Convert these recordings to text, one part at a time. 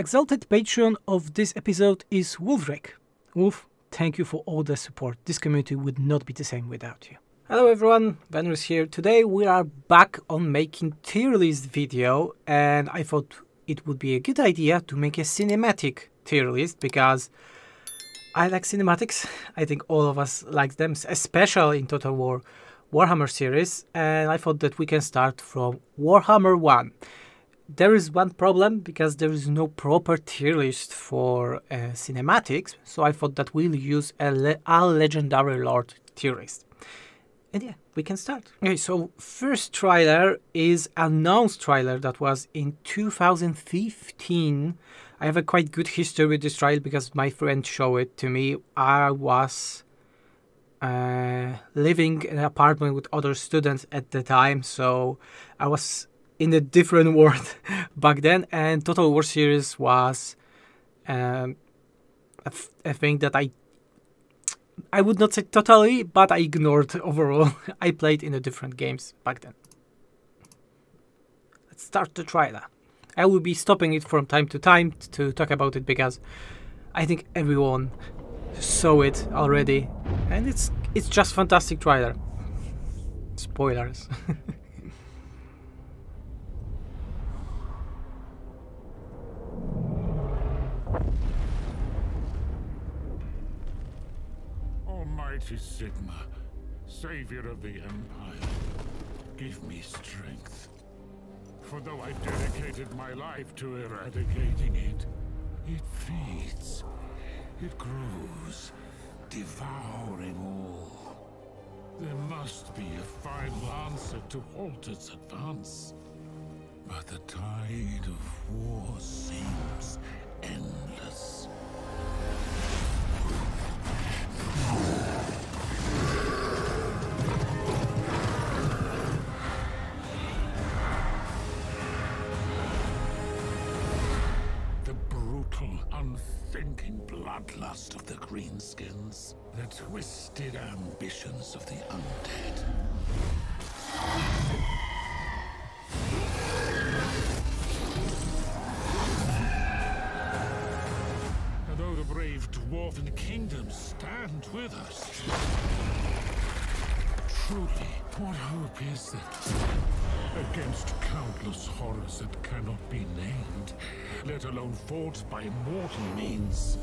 exalted patron of this episode is Wolfric. Wolf, thank you for all the support. This community would not be the same without you. Hello everyone, Venus here. Today we are back on making tier list video, and I thought it would be a good idea to make a cinematic tier list because I like cinematics. I think all of us like them, especially in Total War Warhammer series, and I thought that we can start from Warhammer 1. There is one problem because there is no proper tier list for cinematics, so I thought that we'll use a Legendary Lord tier list. And yeah, we can start. Okay, so first trailer is announced trailer that was in 2015. I have a quite good history with this trailer because my friend showed it to me. I was living in an apartment with other students at the time, so I was in a different world back then, and Total War series was a thing that I would not say totally, but I ignored overall. I played in the different games back then. Let's start the trailer. I will be stopping it from time to time to talk about it because I think everyone saw it already, and it's just fantastic trailer. Spoilers. Almighty Sigma, savior of the Empire, give me strength. For though I dedicated my life to eradicating it, it feeds, it grows, devouring all. There must be a final answer to halt its advance. But the tide of war seems endless. The brutal, unthinking bloodlust of the Greenskins, the twisted ambitions of the undead. Though the brave dwarven kingdoms stand with us, truly, what hope is there against countless horrors that cannot be named, let alone fought by mortal means?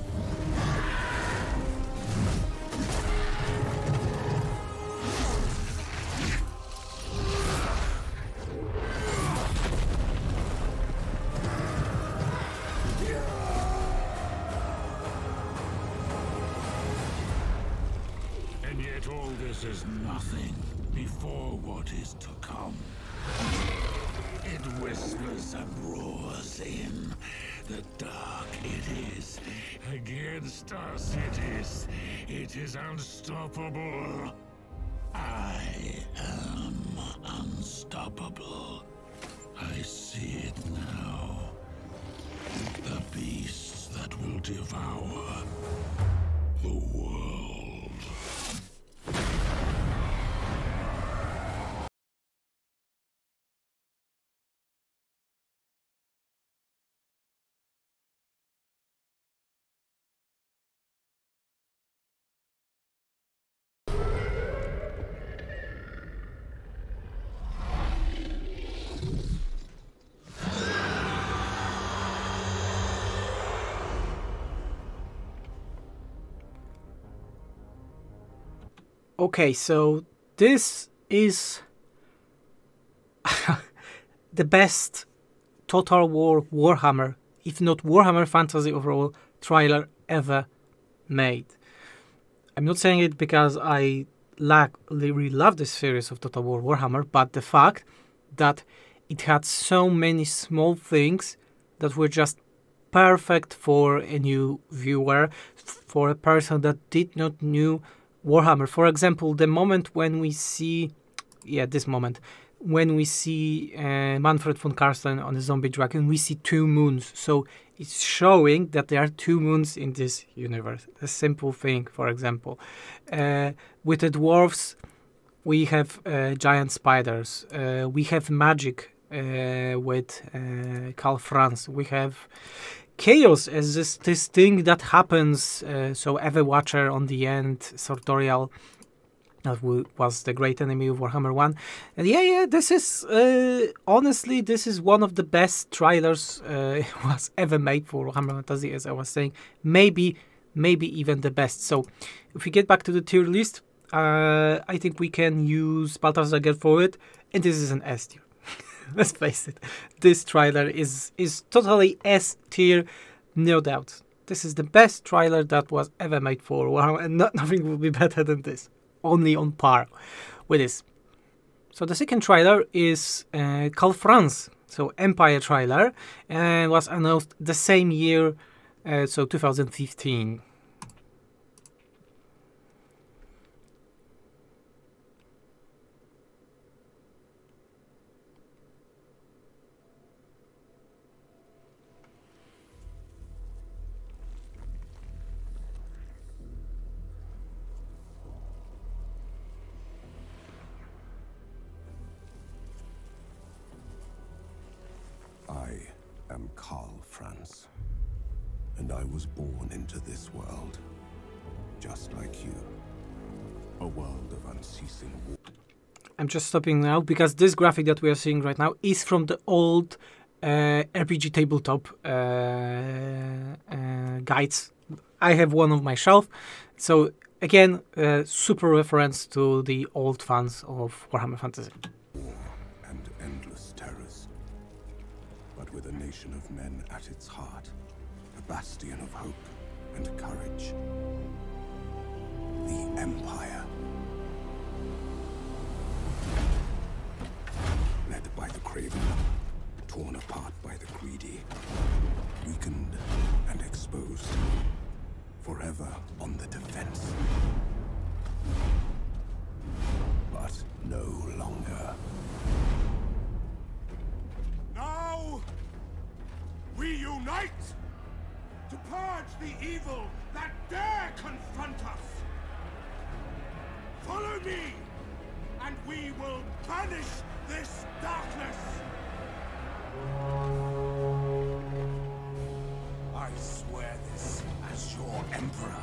And yet all this is nothing before what is to come. It whispers and roars in. The dark it is. Against us it is unstoppable. I am unstoppable. I see it now. The beasts that will devour the world. Okay, so this is the best Total War Warhammer, if not Warhammer Fantasy overall, trailer ever made. I'm not saying it because I really love this series of Total War Warhammer, but the fact that it had so many small things that were just perfect for a new viewer, for a person that did not know Warhammer. For example, the moment when we see, when we see Manfred von Karsten on a zombie dragon, we see two moons. So it's showing that there are two moons in this universe. A simple thing, for example. With the dwarfs, we have giant spiders. We have magic with Karl Franz. We have chaos as this thing that happens. So Everwatcher on the end, Sartorial, that was the great enemy of Warhammer 1. And yeah, this is, honestly, this is one of the best trailers was ever made for Warhammer Fantasy, as I was saying. Maybe even the best. So if we get back to the tier list, I think we can use Balthazar for it, and this is an S tier. Let's face it, this trailer is totally S tier, no doubt. This is the best trailer that was ever made for Warhammer, and nothing will be better than this. Only on par with this. So the second trailer is called France, so Empire trailer, and was announced the same year, so 2015. I am Karl Franz, and I was born into this world, just like you. A world of unceasing war. I'm just stopping now because this graphic that we are seeing right now is from the old RPG tabletop guides. I have one on my shelf, so again, super reference to the old fans of Warhammer Fantasy. War and endless terrors, but with a nation of men at its heart, a bastion of hope and courage. The Empire. Led by the craven, torn apart by the greedy, weakened and exposed, forever on the defense. But no longer. Now, we unite to purge the evil that dare confront us. Follow me, and we will banish this darkness. I swear this as your emperor.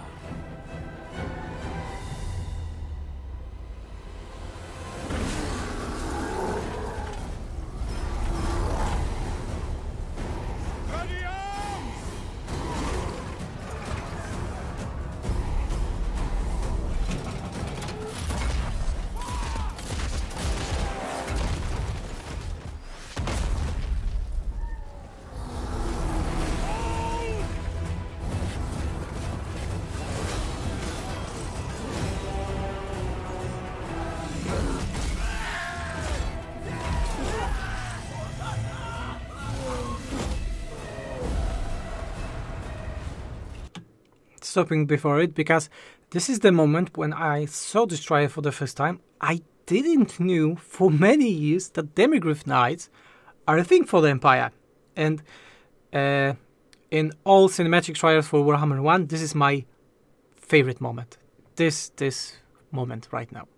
Ready arms! Stopping before it because this is the moment when I saw this trailer for the first time. I didn't knew for many years that Demigryph Knights are a thing for the Empire, and in all cinematic trailers for Warhammer 1, this is my favorite moment. This moment right now.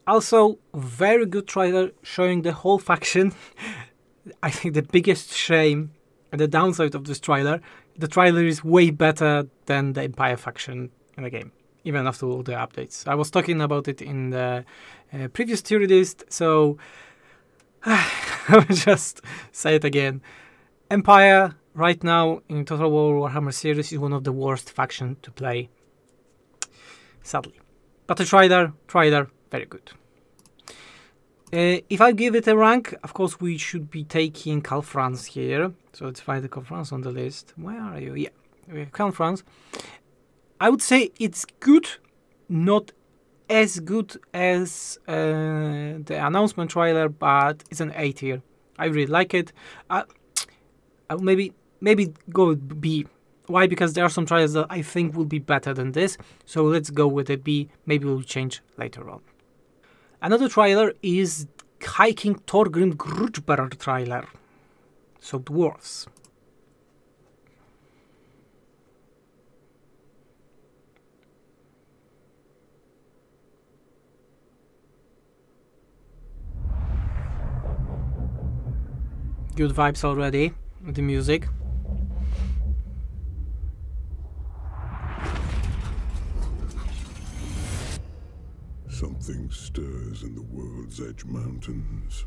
Also, very good trailer showing the whole faction. I think the biggest shame and the downside of this trailer, the trailer is way better than the Empire faction in the game, even after all the updates. I was talking about it in the previous tier list, so I'll just say it again. Empire, right now, in Total War Warhammer series, is one of the worst factions to play, sadly. But the trailer, very good. If I give it a rank, of course we should be taking Karl Franz here. So let's find the Karl Franz on the list. Where are you? Yeah, we have Karl Franz. I would say it's good, not as good as the announcement trailer, but it's an A tier. I really like it. I maybe go with B. Why? Because there are some trailers that I think will be better than this. So let's go with a B. Maybe we'll change later on. Another trailer is High King Thorgrim Grudgebearer trailer. So Dwarfs. Good vibes already with the music. Something stirs in the World's Edge Mountains.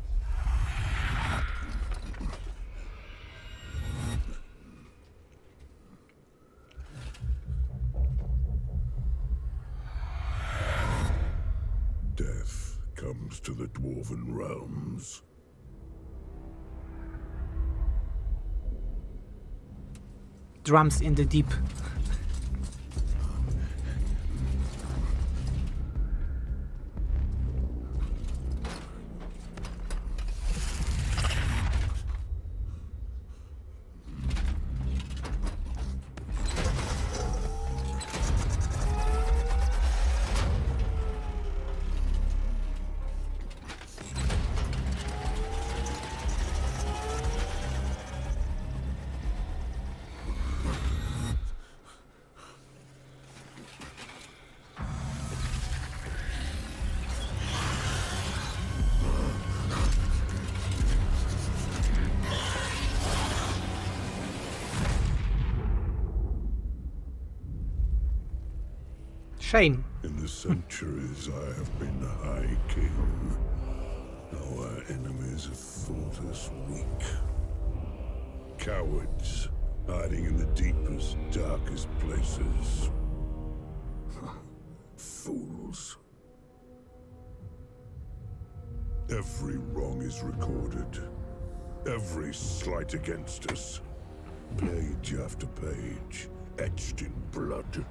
Death comes to the Dwarven realms. Drums in the deep. Shame. In the centuries I have been High King. Our enemies have thought us weak. Cowards, hiding in the deepest, darkest places. Fools. Every wrong is recorded. Every slight against us. Page after page, etched in blood.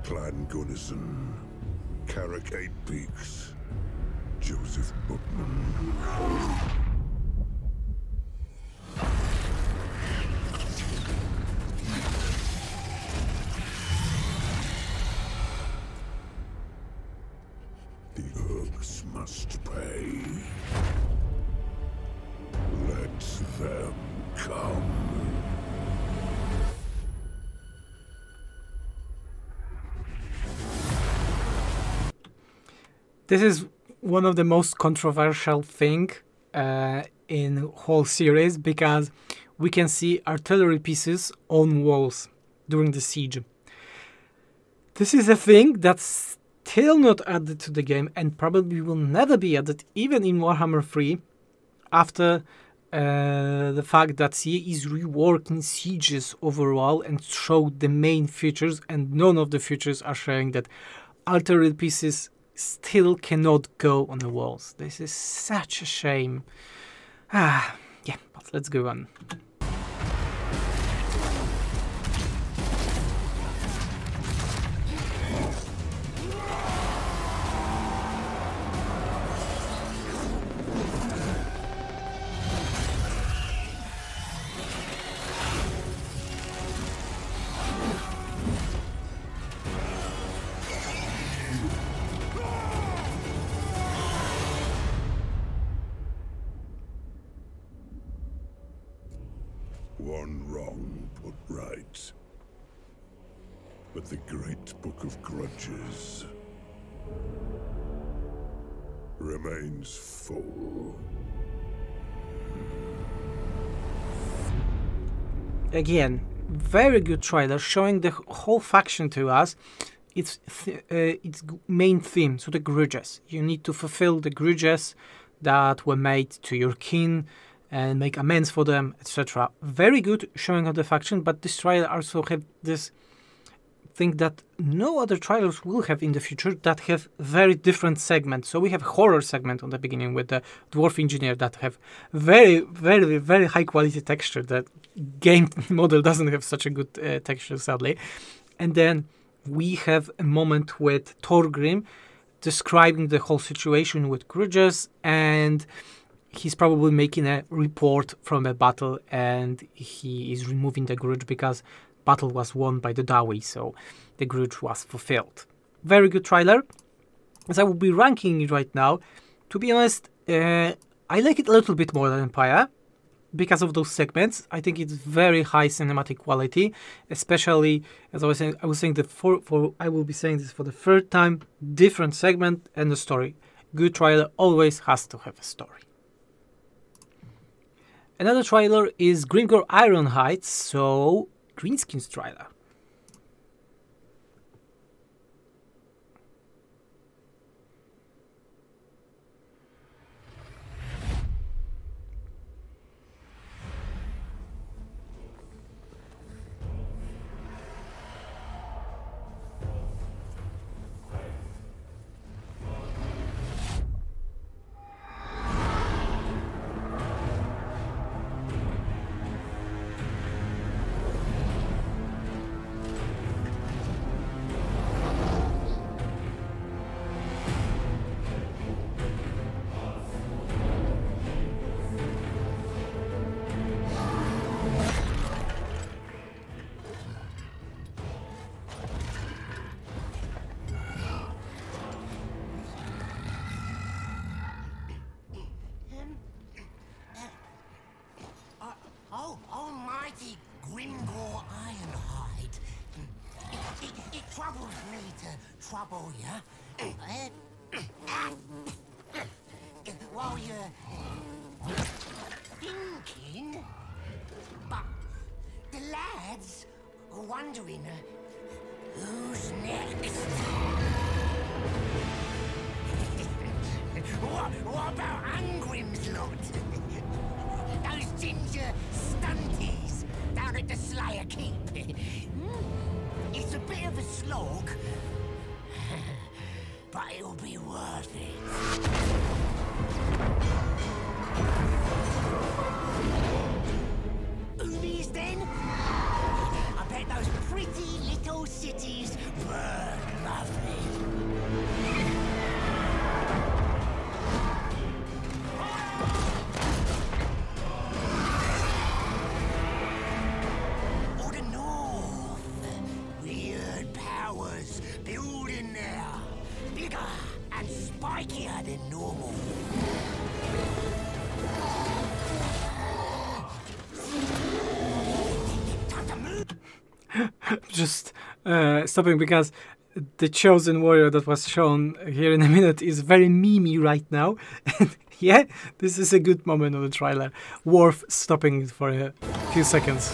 Clan Gunnison, Carrick Eight Peaks, Joseph Bookman. The Urks must pay. Let them come. This is one of the most controversial thing in whole series, because we can see artillery pieces on walls during the siege. This is a thing that's still not added to the game and probably will never be added even in Warhammer 3, after the fact that CE is reworking sieges overall and showed the main features, and none of the features are showing that artillery pieces still cannot go on the walls. This is such a shame. Yeah, but let's go on. One wrong put right. But the great book of grudges remains full. Again, very good trailer showing the whole faction to us. Its main theme, so the grudges. You need to fulfill the grudges that were made to your kin and make amends for them, etc. Very good showing of the faction, but this trailer also have this think that no other trailers will have in the future that have very different segments. So we have a horror segment on the beginning with the dwarf engineer that have very, very, very high quality texture. That game model doesn't have such a good texture, sadly. And then we have a moment with Thorgrim describing the whole situation with grudges, and he's probably making a report from a battle, and he is removing the grudge because battle was won by the Dawi, so the grudge was fulfilled. Very good trailer. As I will be ranking it right now, to be honest, I like it a little bit more than Empire because of those segments. I think it's very high cinematic quality, especially as I was saying that I will be saying this for the third time, different segment and the story. Good trailer always has to have a story. Another trailer is Grimgor Ironhide, so Greenskins trailer. Oh, almighty Grimgor Ironhide. It troubles me to trouble you. While you're thinking, but the lads are wondering who's next. What about Angrim's lot? Those ginger stunties down at the Slayer Keep. It's a bit of a slog, but it'll be worth it. Umis then? I bet those pretty little cities burn lovely. Building there, bigger and spikier than normal. Time to move. Just stopping because the chosen warrior that was shown here in a minute is very memey right now. And yeah, this is a good moment of the trailer. Worth stopping for a few seconds.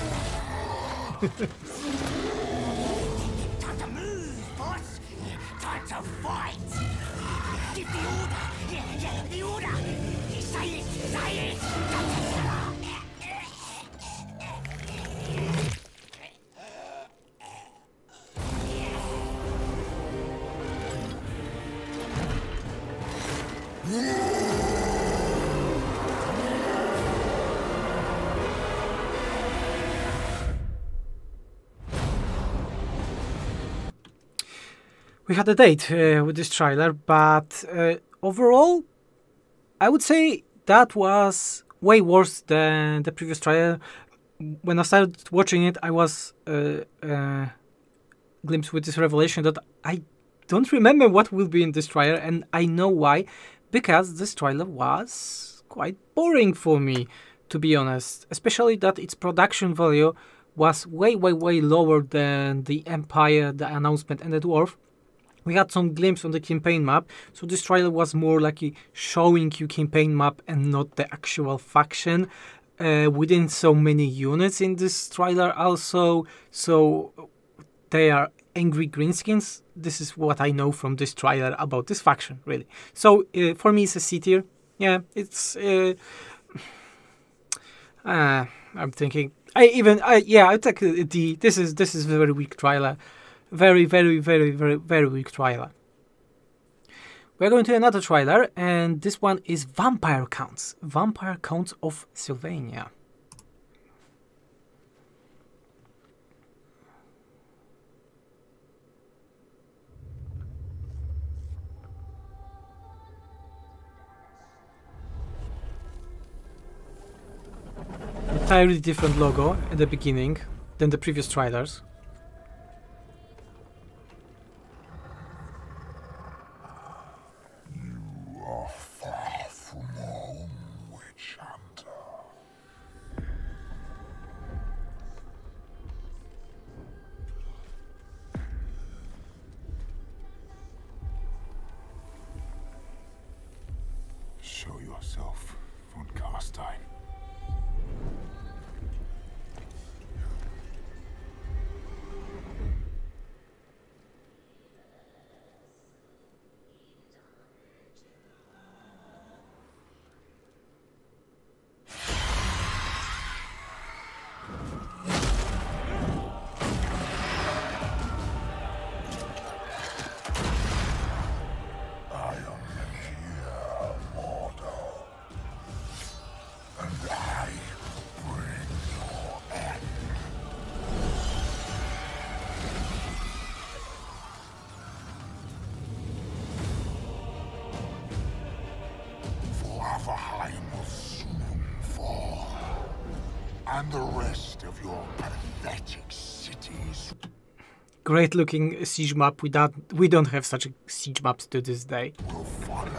We had a date with this trailer, but overall, I would say that was way worse than the previous trailer. When I started watching it, I was glimpsed with this revelation that I don't remember what will be in this trailer, and I know why. Because this trailer was quite boring for me, to be honest. Especially that its production value was way lower than the Empire, the announcement, and the Dwarf. We had some glimpse on the campaign map, so this trailer was more like a showing you campaign map and not the actual faction. Within so many units in this trailer also, so they are angry Greenskins. This is what I know from this trailer about this faction, really. So for me, it's a C tier. Yeah, it's. I'm thinking. I take a D. This is a very weak trailer. Very, very, very, very, very weak trailer. We're going to another trailer, and this one is Vampire Counts. Vampire Counts of Sylvania. Entirely different logo at the beginning than the previous trailers. You are far from home, witch hunter. Show yourself, von Carstein. Will soon fall, and the rest of your pathetic cities. Great looking siege map. We don't have such siege maps to this day. Will follow.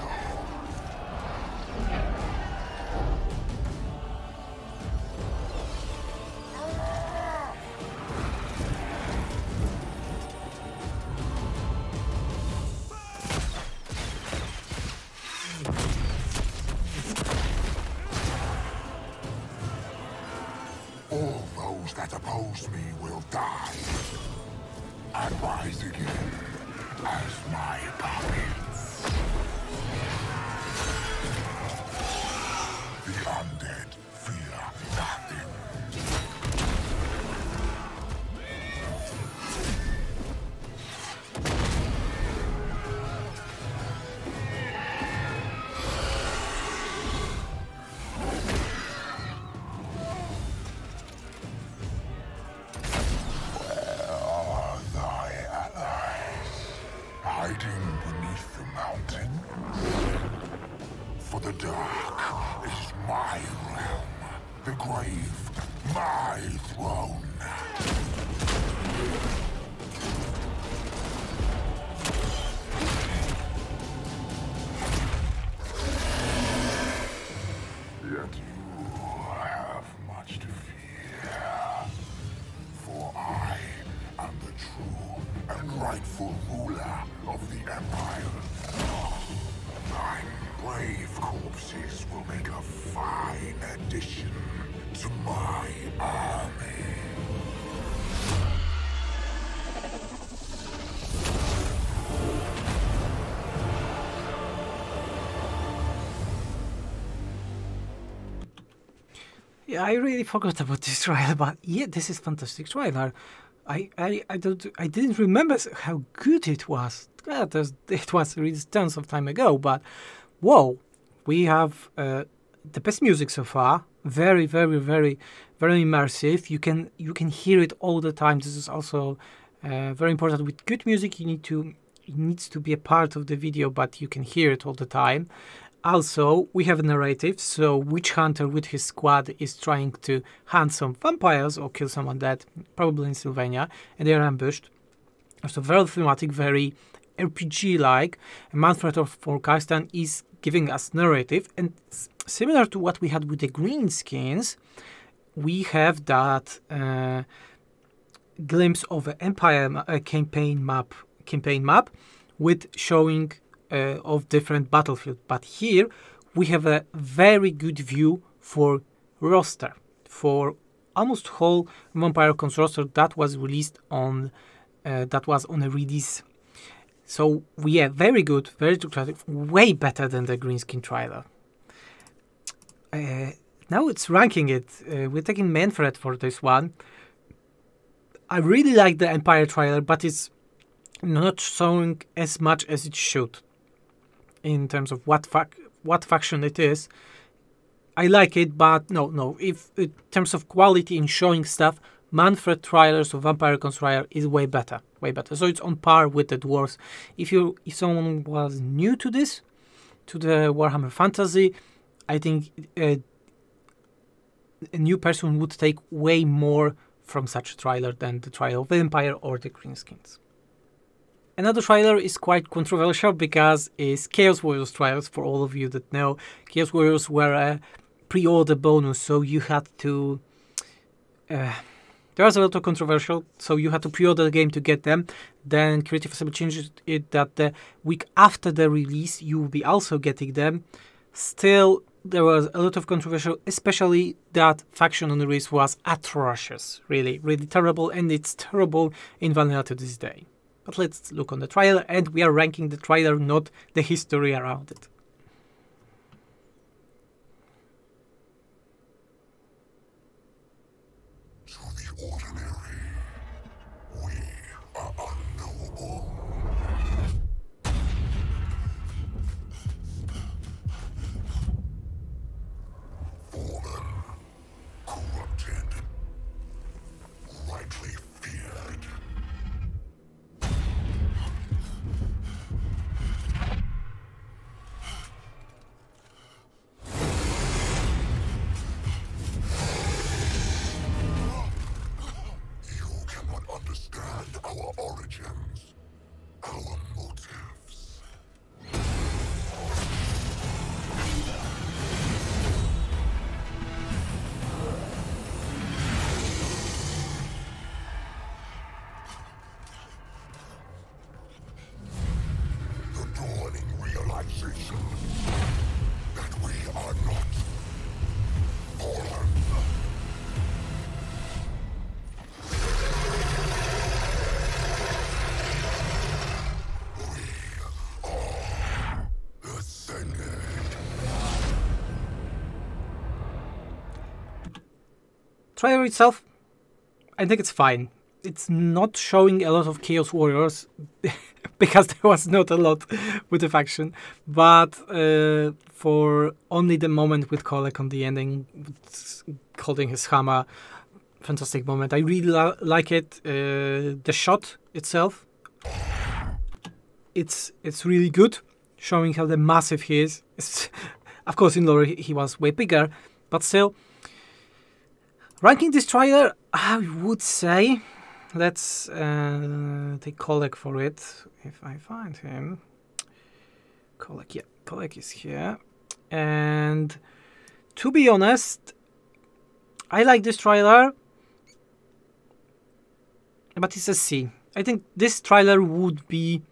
All those that oppose me will die and rise again as my puppets. The undead fear nothing. Hiding beneath the mountain. For the dark is my realm, the grave, my throne. Yet you have much to fear, for I am the true and rightful ruler of the Empire. My brave corpses will make a fine addition to my army. Yeah, I really forgot about this trailer, but yeah, this is fantastic trailer. I didn't remember how good it was. Yeah, it was released tons of time ago, but whoa, we have the best music so far. Very, very, very, very immersive. You can hear it all the time. This is also very important. With good music, it needs to be a part of the video, but you can hear it all the time. Also, we have a narrative, so witch hunter with his squad is trying to hunt some vampires or kill someone dead, probably in Sylvania, and they are ambushed. So very thematic, very RPG-like. And Manfred von Carstein is giving us narrative, and similar to what we had with the Greenskins, we have that glimpse of an Empire campaign map with showing of different battlefield, but here we have a very good view for roster, for almost whole Vampire Counts roster that was released on that was on a release. So we are very good, very attractive, way better than the Greenskin trailer. Now it's ranking it. We're taking Manfred for this one. I really like the Empire trailer, but it's not showing as much as it should in terms of what faction it is. I like it, but no. If in terms of quality in showing stuff, Manfred Trailers of Vampire Constructor is way better. So it's on par with the Dwarfs. If someone was new to this, to the Warhammer Fantasy, I think a new person would take way more from such a trailer than the trailer of Vampire or the Greenskins. Another trailer is quite controversial because it's Chaos Warriors trailers. For all of you that know, Chaos Warriors were a pre-order bonus, so you had to... there was a lot of controversial, so you had to pre-order the game to get them. Then Creative Assembly changed it that the week after the release you will be also getting them. Still, there was a lot of controversial, especially that faction on the release was atrocious. Really terrible, and it's terrible in vanilla to this day. But let's look on the trailer, and we are ranking the trailer, not the history around it. To the ordinary, we are unknowable. Fallen, corrupted, rightly feared. You cannot understand our origins, our motives. The dawning realization that we are not fallen. We are ascended. Trailer itself, I think it's fine. It's not showing a lot of Chaos Warriors because there was not a lot with the faction, but for only the moment with Kolek on the ending, holding his hammer, fantastic moment. I really like it. The shot itself, it's really good, showing how the massive he is. Of course, in lore he was way bigger, but still. Ranking this trailer, I would say, let's take Kolek for it, if I find him. Kolek, yeah, Kolek is here. And to be honest, I like this trailer, but it's a C. I think this trailer would be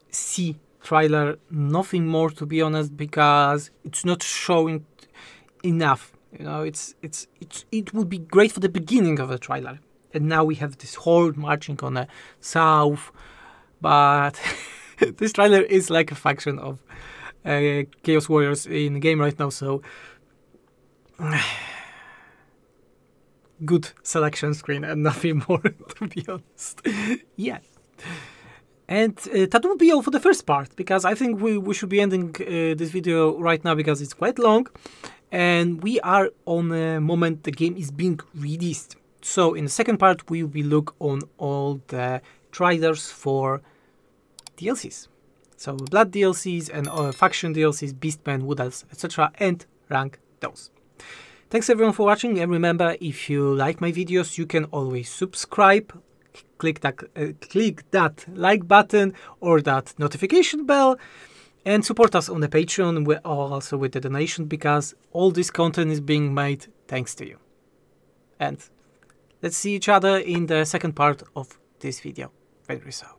C trailer, nothing more, to be honest, because it's not showing enough. You know, it would be great for the beginning of the trailer, and now we have this horde marching on the south, but this trailer is like a faction of Chaos Warriors in the game right now, so good selection screen and nothing more, to be honest. Yeah. And that would be all for the first part, because I think we should be ending this video right now because it's quite long. And we are on a moment the game is being released. So in the second part, we will look on all the trailers for DLCs. So Blood DLCs and Faction DLCs, Beastmen, Wood Elves, etc. and rank those. Thanks everyone for watching, and remember, if you like my videos, you can always subscribe, click that like button or that notification bell, and support us on the Patreon, also with the donation, because all this content is being made thanks to you. And let's see each other in the second part of this video. Very soon.